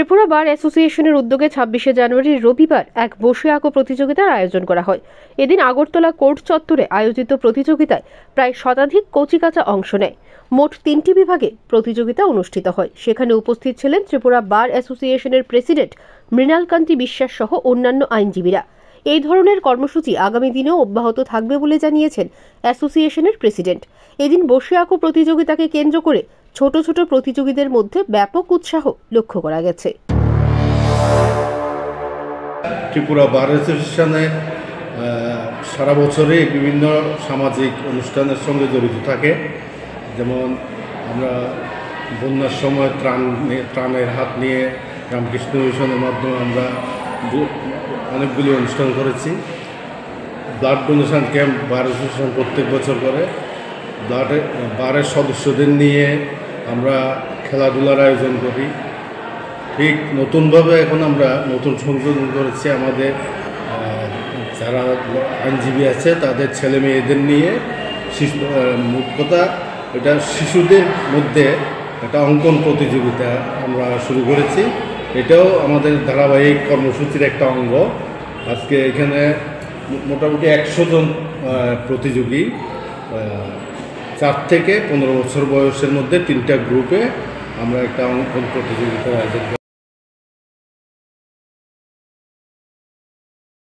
ত্রিপুরা বার অ্যাসোসিয়েশনের উদ্যোগে ২৬শে জানুয়ারি রবিবার এক বসে আঁকো প্রতিযোগিতার আয়োজন করা হয়। এদিন আগরতলা কোর্ট চত্বরে আয়োজিত প্রতিযোগিতায় প্রায় শতাধিক কচিকাঁচা অংশ নেয়। মোট ৩টি বিভাগে প্রতিযোগিতা অনুষ্ঠিত হয়। সেখানে উপস্থিত ছিলেন ত্রিপুরা বার অ্যাসোসিয়েশনের প্রেসিডেন্ট মৃণালকান্তি বিশ্বাস সহ অন্যান্য আইনজীবীরা। এই ধরনের কর্মসূচি আগামী দিনেও অব্যাহত থাকবে বলে জানিয়েছেন অ্যাসোসিয়েশনের প্রেসিডেন্ট। এদিন বসে আঁকো প্রতিযোগিতাকে কেন্দ্র করে ছোট ছোট প্রতিযোগীদের মধ্যে ব্যাপক উৎসাহ লক্ষ্য করা গেছে। ত্রিপুরা বার অ্যাসোসিয়েশনে সারা বছরই বিভিন্ন সামাজিক অনুষ্ঠানের সঙ্গে জড়িত থাকে। যেমন আমরা বন্যার সময় ত্রাণের হাত নিয়ে রামকৃষ্ণ মিশনের মাধ্যমে আমরা অনেকগুলি অনুষ্ঠান করেছি। Blood donation camp bar association প্রত্যেক বছর করে। বারের সদস্যদের নিয়ে আমরা খেলাধুলার আয়োজন করি। ঠিক নতুনভাবে এখন আমরা নতুন সংশোধন করেছি, আমাদের যারা আইনজীবী আছে তাদের ছেলে মেয়েদের নিয়ে মোট কথা এটা শিশুদের মধ্যে একটা অঙ্কন প্রতিযোগিতা আমরা শুরু করেছি। এটাও আমাদের ধারাবাহিক কর্মসূচির একটা অঙ্গ। আজকে এখানে মোটামুটি 100 জন প্রতিযোগী 4 থেকে 15 বছর বয়সের মধ্যে 3টা গ্রুপে আমরা একটা অঙ্কন প্রতিযোগিতার আয়োজন করি।